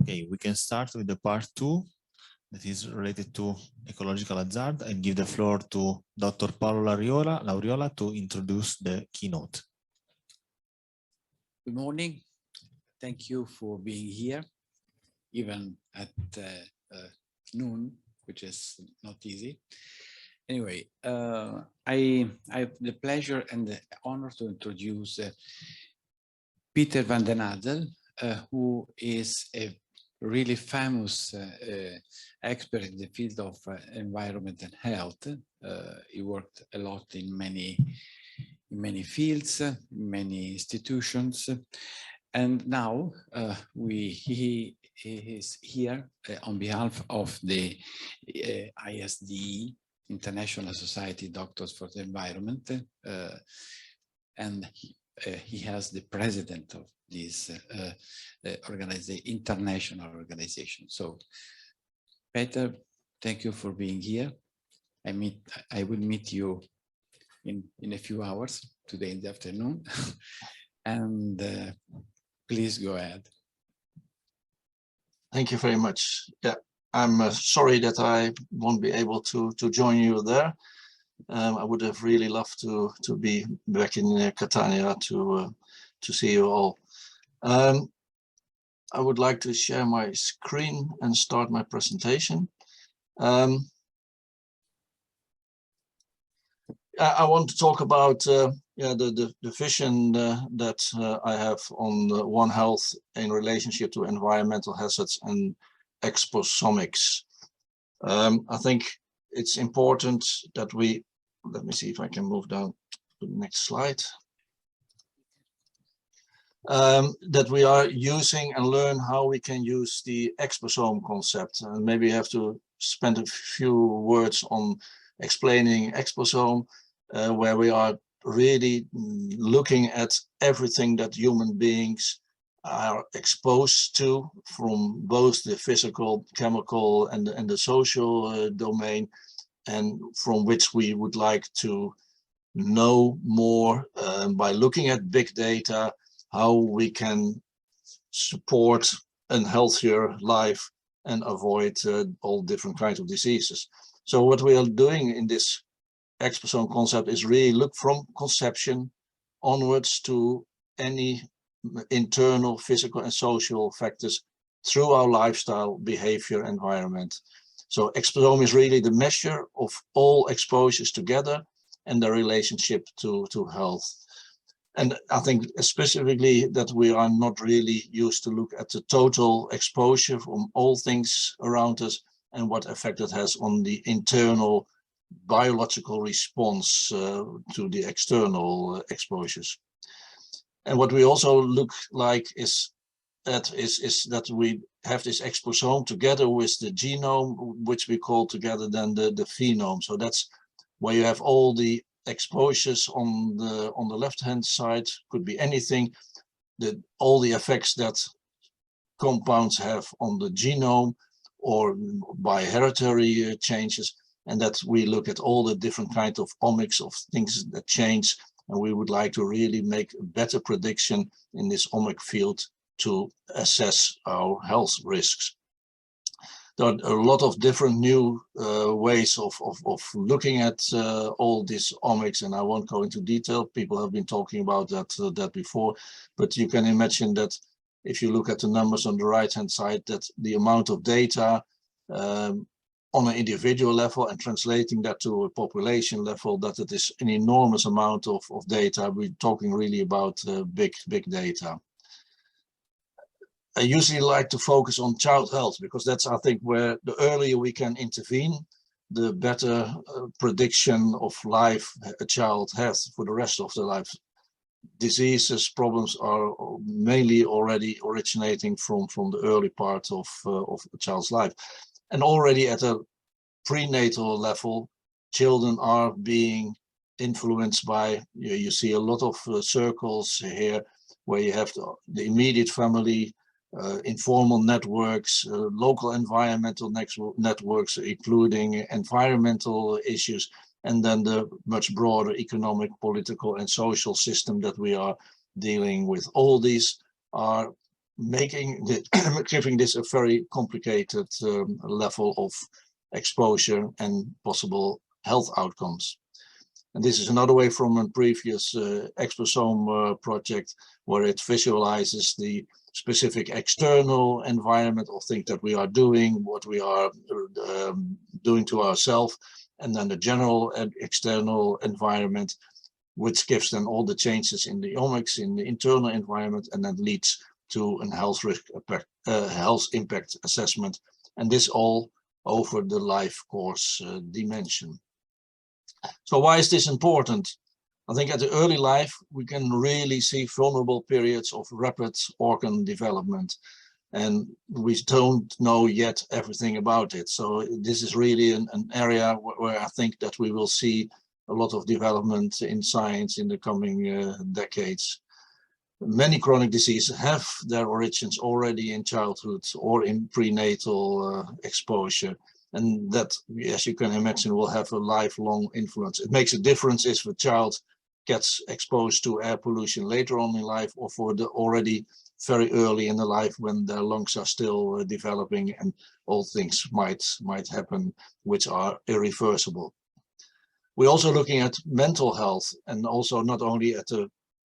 Okay, we can start with the part 2 that is related to ecological hazard and give the floor to Dr. Paolo Lauriola to introduce the keynote. Good morning. Thank you for being here, even at noon, which is not easy. Anyway, I have the pleasure and the honor to introduce Peter van den Adel, who is a really famous expert in the field of environment and health. He worked a lot in many fields, many institutions, and now he is here on behalf of the ISDE, International Society Doctors for the Environment, and he has the president of this international organization. So, Peter, thank you for being here. I will meet you in a few hours today in the afternoon, and please go ahead. Thank you very much. Yeah, I'm sorry that I won't be able to join you there. I would have really loved to be back in Catania to see you all. I would like to share my screen and start my presentation. I want to talk about the vision that I have on One Health in relationship to environmental hazards and exposomics. I think it's important that we, let me see if I can move down to the next slide, that we are using and learn how we can use the exposome concept. And maybe I have to spend a few words on explaining exposome, where we are really looking at everything that human beings are exposed to, from both the physical, chemical, and the social domain, and from which we would like to know more by looking at big data, how we can support a healthier life and avoid all different kinds of diseases. So what we are doing in this exposome concept is really look from conception onwards to any internal physical and social factors through our lifestyle, behavior, environment. So exposome is really the measure of all exposures together and their relationship to health. And I think specifically that we are not really used to look at the total exposure from all things around us and what effect it has on the internal biological response to the external exposures. And what we also look like is that we have this exposome together with the genome, which we call together then the phenome. So that's where you have all the exposures on the left-hand side, could be anything, all the effects that compounds have on the genome or by hereditary changes, and that we look at all the different kinds of omics of things that change, and we would like to really make a better prediction in this omic field to assess our health risks. There are a lot of different new ways of looking at all these omics, and I won't go into detail. People have been talking about that before, but you can imagine that if you look at the numbers on the right-hand side, that the amount of data on an individual level and translating that to a population level, that it is an enormous amount of data. We're talking really about big data. I usually like to focus on child health because that's, I think, where the earlier we can intervene, the better prediction of life a child has for the rest of their life. Diseases, problems are mainly already originating from the early part of a child's life. And already at a prenatal level, children are being influenced by, you see a lot of circles here where you have the immediate family, informal networks, local environmental networks, including environmental issues, and then the much broader economic, political, and social system that we are dealing with. All these are giving this a very complicated level of exposure and possible health outcomes. And this is another way from a previous exposome project where it visualizes the specific external environment of things that we are doing, what we are doing to ourselves, and then the general and external environment, which gives then all the changes in the omics, in the internal environment, and then leads to a health risk health impact assessment. And this all over the life course dimension. So why is this important? I think at the early life, we can really see vulnerable periods of rapid organ development, and we don't know yet everything about it. So this is really an area where I think that we will see a lot of development in science in the coming decades. Many chronic diseases have their origins already in childhood or in prenatal exposure. And that, as you can imagine, will have a lifelong influence. It makes a difference if a child gets exposed to air pollution later on in life, or for the already very early in the life when their lungs are still developing and all things might happen which are irreversible. We're also looking at mental health, and also not only at the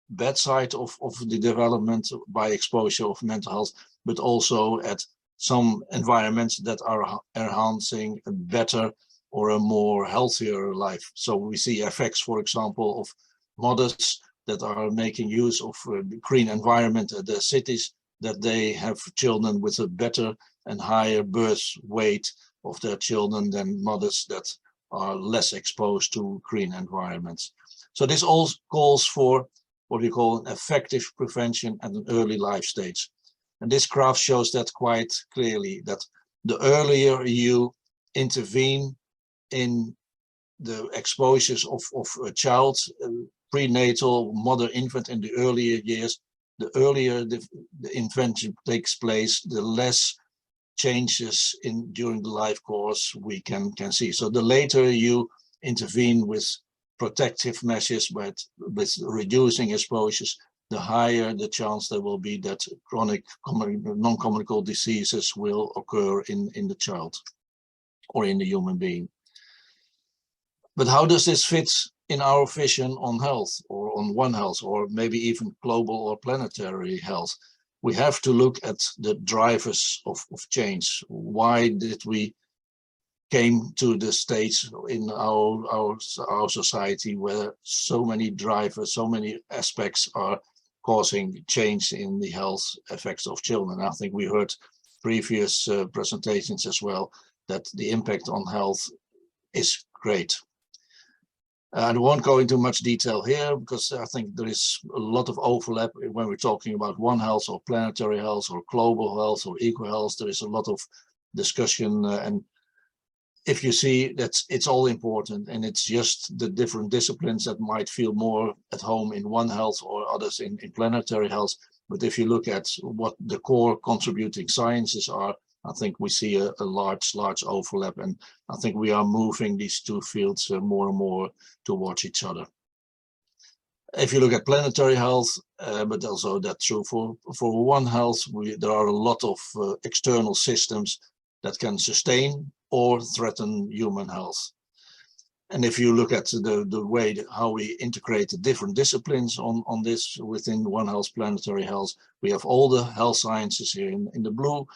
bad side of the development by exposure of mental health, but also at some environments that are enhancing a better or a more healthier life. So we see effects, for example, of mothers that are making use of the green environment at the cities, that they have children with a better and higher birth weight of their children than mothers that are less exposed to green environments. So this all calls for what we call an effective prevention at an early life stage. And this graph shows that quite clearly, that the earlier you intervene in the exposures of a child, prenatal, mother, infant in the earlier years, the earlier the intervention takes place, the less changes during the life course we can see. So the later you intervene with protective measures, with reducing exposures, the higher the chance there will be that chronic non-communicable diseases will occur in the child or in the human being. But how does this fit in our vision on health, or on One Health, or maybe even global or planetary health? We have to look at the drivers of change. Why did we came to the stage in our society where so many drivers, so many aspects are causing change in the health effects of children? I think we heard previous presentations as well, that the impact on health is great. I won't go into much detail here, because I think there is a lot of overlap when we're talking about One Health or planetary health or global health or eco health. There is a lot of discussion, and if you see that it's all important, and it's just the different disciplines that might feel more at home in One Health or others in planetary health. But if you look at what the core contributing sciences are, I think we see a large overlap, and I think we are moving these two fields more and more towards each other. If you look at planetary health, but also that's true for One Health, there are a lot of external systems that can sustain or threaten human health. And if you look at the way how we integrate the different disciplines on this within One Health planetary health, we have all the health sciences here in the blue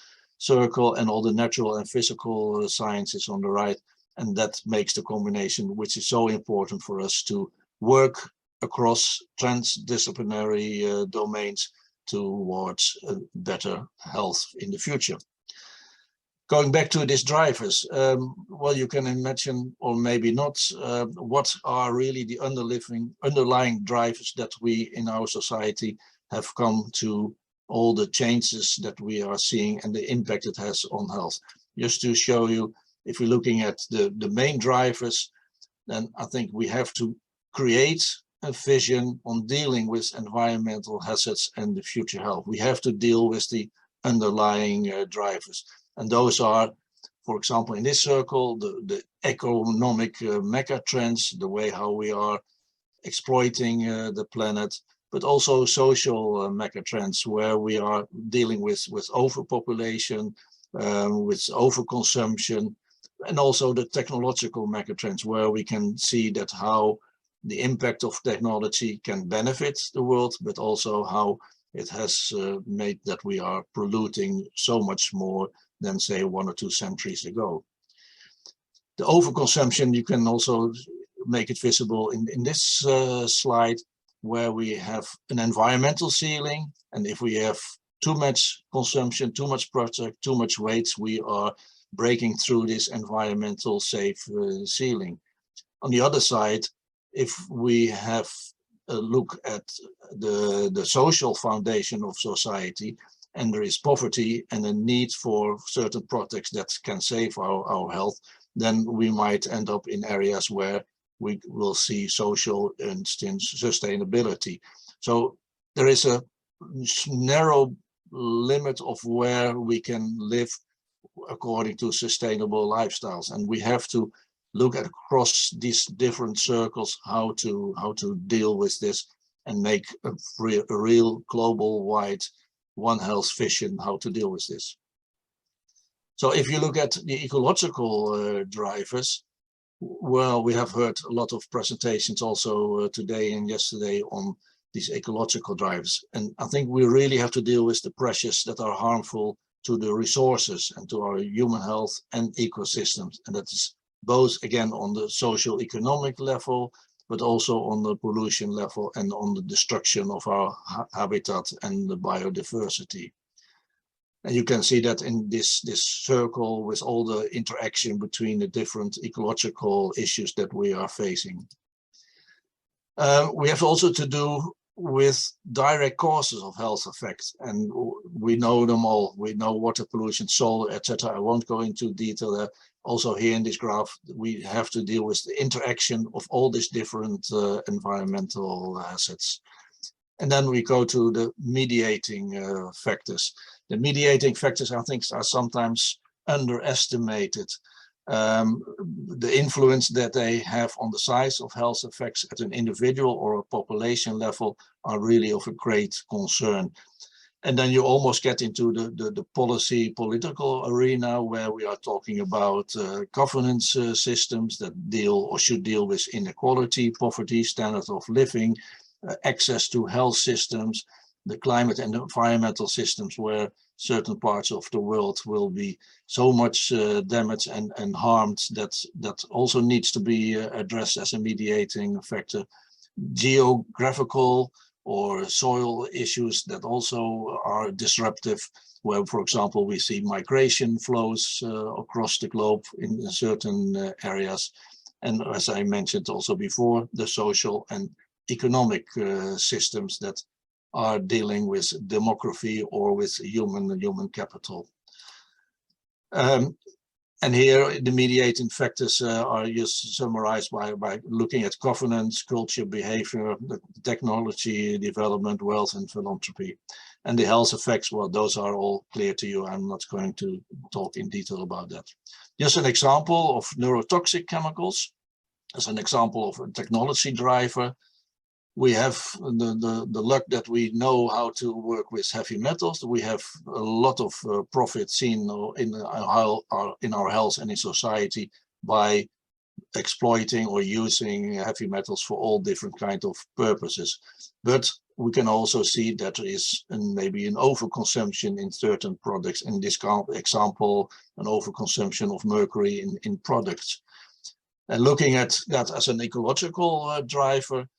circle, and all the natural and physical sciences on the right. And that makes the combination, which is so important for us to work across transdisciplinary domains towards better health in the future. Going back to these drivers, well, you can imagine, or maybe not, what are really the underlying drivers that we in our society have come to all the changes that we are seeing and the impact it has on health. Just to show you, if we're looking at the main drivers, then I think we have to create a vision on dealing with environmental hazards and the future health. We have to deal with the underlying drivers. And those are, for example, in this circle, the economic mega trends, the way how we are exploiting the planet, but also social megatrends where we are dealing with overpopulation, with overconsumption, and also the technological megatrends where we can see that how the impact of technology can benefit the world, but also how it has made that we are polluting so much more than, say, 1 or 2 centuries ago. The overconsumption, you can also make it visible in this slide, where we have an environmental ceiling, and if we have too much consumption, too much product, too much waste, we are breaking through this environmental safe ceiling. On the other side, if we have a look at the social foundation of society, and there is poverty and a need for certain products that can save our health, then we might end up in areas where we will see social and sustainability. So there is a narrow limit of where we can live according to sustainable lifestyles, and we have to look at across these different circles how to deal with this and make a real global wide One Health vision how to deal with this. So if you look at the ecological drivers, well, we have heard a lot of presentations also today and yesterday on these ecological drivers, and I think we really have to deal with the pressures that are harmful to the resources and to our human health and ecosystems, and that is both again on the social economic level, but also on the pollution level and on the destruction of our habitat and the biodiversity. And you can see that in this circle with all the interaction between the different ecological issues that we are facing. We have also to do with direct causes of health effects, and we know them all. We know water pollution, soil, etc. I won't go into detail there. Also here in this graph, we have to deal with the interaction of all these different environmental assets. And then we go to the mediating factors. The mediating factors, I think, are sometimes underestimated. The influence that they have on the size of health effects at an individual or a population level are really of a great concern. And then you almost get into the political arena, where we are talking about governance systems that deal or should deal with inequality, poverty, standard of living, access to health systems, the climate and environmental systems, where certain parts of the world will be so much damaged and harmed that also needs to be addressed as a mediating factor. Geographical or soil issues that also are disruptive, where, for example, we see migration flows across the globe in certain areas. And as I mentioned also before, the social and economic systems that are dealing with demography or with human capital. And here the mediating factors are just summarized by looking at governance, culture, behavior, the technology development, wealth and philanthropy. And the health effects, well, those are all clear to you. I'm not going to talk in detail about that. Just an example of neurotoxic chemicals. As an example of a technology driver, we have the luck that we know how to work with heavy metals. We have a lot of profit seen in our health and in society by exploiting or using heavy metals for all different kinds of purposes. But we can also see that there is maybe an overconsumption in certain products. In this example, an overconsumption of mercury in products. And looking at that as an ecological driver,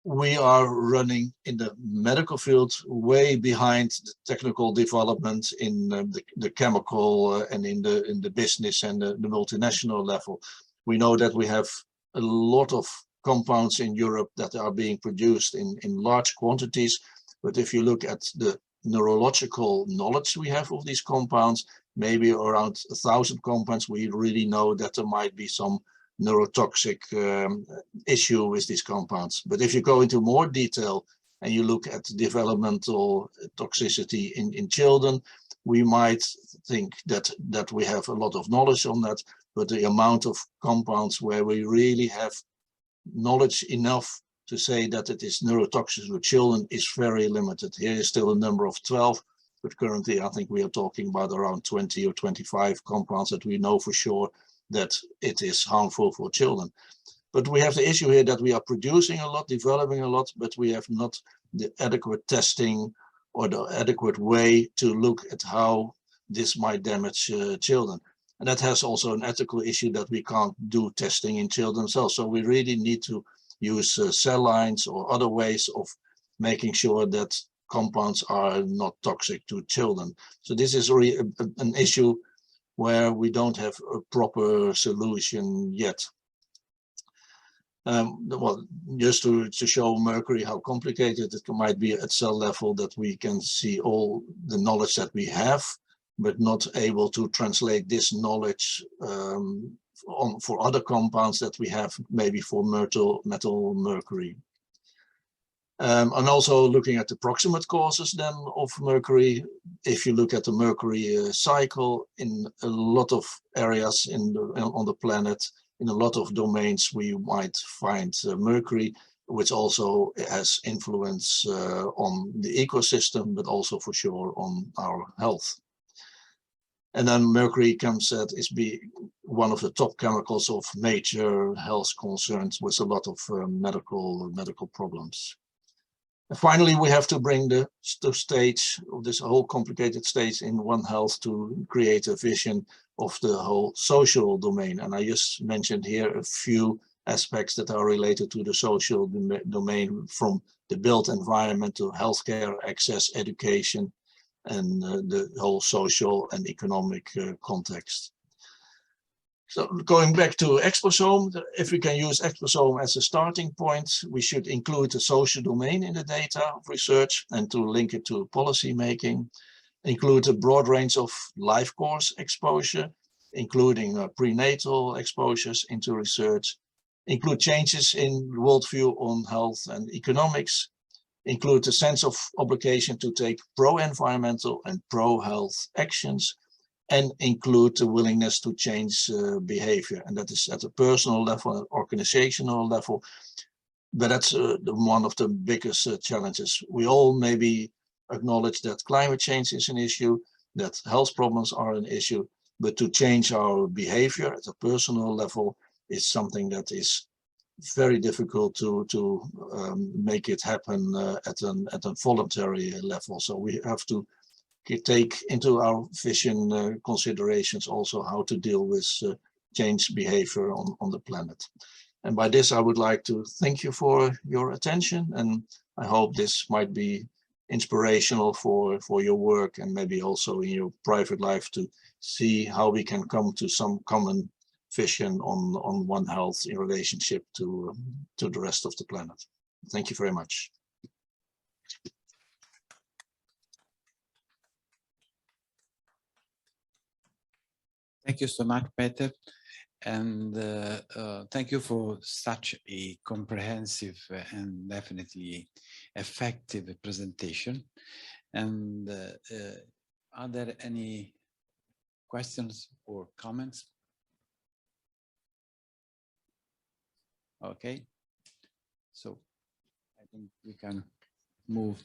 we are running in the medical field way behind the technical development in the chemical and in the business and the multinational level. We know that we have a lot of compounds in Europe that are being produced in large quantities. But if you look at the neurological knowledge we have of these compounds, maybe around 1,000 compounds, we really know that there might be some neurotoxic issue with these compounds. But if you go into more detail and you look at developmental toxicity in children, we might think that we have a lot of knowledge on that, but the amount of compounds where we really have knowledge enough to say that it is neurotoxic to children is very limited. Here is still a number of 12, but currently I think we are talking about around 20 or 25 compounds that we know for sure that it is harmful for children. But we have the issue here that we are producing a lot, developing a lot, but we have not the adequate testing or the adequate way to look at how this might damage children. And that has also an ethical issue that we can't do testing in children's cells. So we really need to use cell lines or other ways of making sure that compounds are not toxic to children. So this is really an issue where we don't have a proper solution yet. Well, just to show mercury how complicated it might be at cell level, that we can see all the knowledge that we have, but not able to translate this knowledge for other compounds that we have, maybe for metal mercury. And also looking at the proximate causes then of mercury. If you look at the mercury cycle in a lot of areas on the planet, in a lot of domains, we might find mercury, which also has influence on the ecosystem, but also for sure on our health. And then mercury comes at is one of the top chemicals of major health concerns with a lot of medical problems. And finally, we have to bring the stage of this whole complicated stage in One Health to create a vision of the whole social domain. And I just mentioned here a few aspects that are related to the social domain, from the built environment to healthcare access, education, and the whole social and economic context. So going back to exposome, if we can use exposome as a starting point, we should include the social domain in the data of research, and to link it to policy making, include a broad range of life course exposure, including prenatal exposures into research, include changes in worldview on health and economics, include a sense of obligation to take pro-environmental and pro-health actions, and include the willingness to change behavior. And that is at a personal level, an organizational level. But that's one of the biggest challenges. We all maybe acknowledge that climate change is an issue, that health problems are an issue, but to change our behavior at a personal level is something that is very difficult to make it happen at a voluntary level. So we have to take into our vision considerations also how to deal with change behavior on the planet. And by this, I would like to thank you for your attention, and I hope this might be inspirational for your work, and maybe also in your private life, to see how we can come to some common vision on One Health in relationship to the rest of the planet. Thank you very much. Thank you so much, Peter. And thank you for such a comprehensive and definitely effective presentation. And are there any questions or comments? Okay, so I think we can move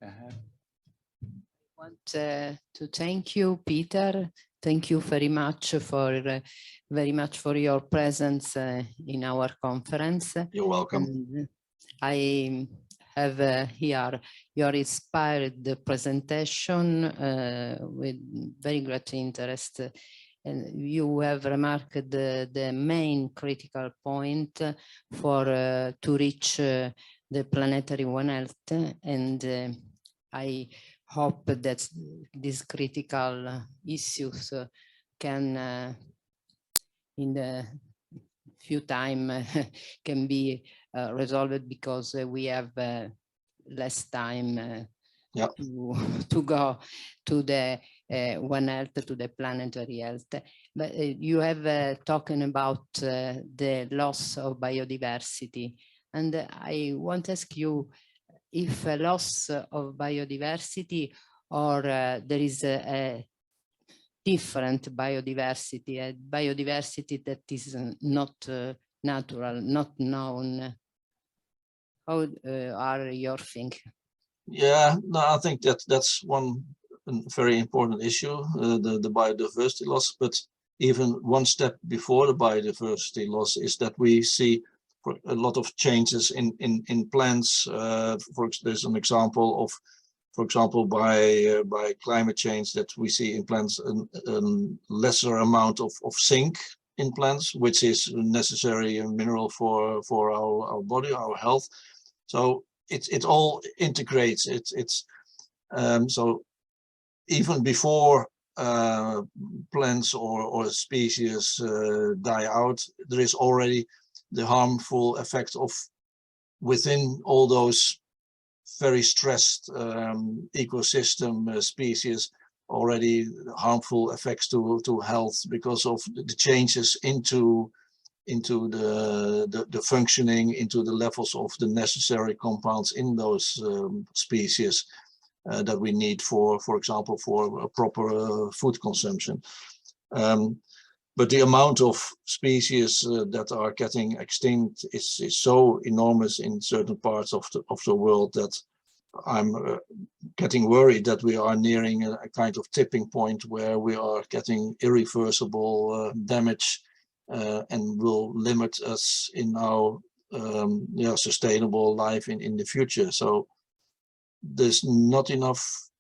ahead. I want to thank you, Peter. Thank you very much for your presence in our conference. You're welcome. And I have here your inspired presentation with very great interest. And you have remarked the main critical point for to reach the planetary One Health, and I hope that these critical issues can, in the few time, can be resolved, because we have less time to go to the One Health, to the planetary health. But you have talking about the loss of biodiversity, and I want to ask you if a loss of biodiversity, or there is a different biodiversity, a biodiversity that is not natural, not known. How are your thinking? Yeah, no, I think that's one very important issue, the biodiversity loss. But even one step before the biodiversity loss is that we see a lot of changes in plants. There's an example of, for example, by climate change, that we see in plants a lesser amount of zinc in plants, which is a necessary mineral for our body, our health. So it all integrates. So even before plants or species die out, there is already the harmful effect of, within all those very stressed ecosystem species, already harmful effects to health because of the changes into the functioning, into the levels of the necessary compounds in those species that we need for example, for a proper food consumption. But the amount of species that are getting extinct is so enormous in certain parts of the world that I'm getting worried that we are nearing a kind of tipping point where we are getting irreversible damage and will limit us in our sustainable life in the future. So there's not enough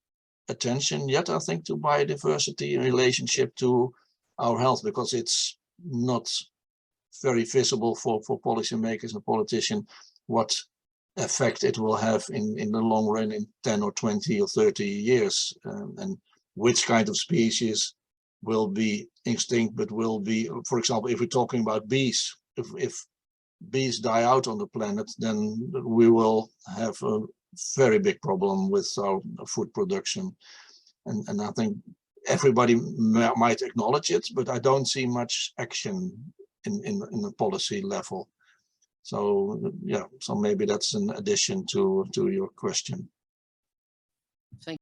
attention yet, I think, to biodiversity in relationship to our health, because it's not very visible for policymakers and politicians what effect it will have in the long run, in 10 or 20 or 30 years, and which kind of species will be extinct, but will be, for example, if we're talking about bees, if bees die out on the planet, then we will have a very big problem with our food production. And I think everybody might acknowledge it, but I don't see much action in the policy level. So yeah, so maybe that's an addition to your question. Thank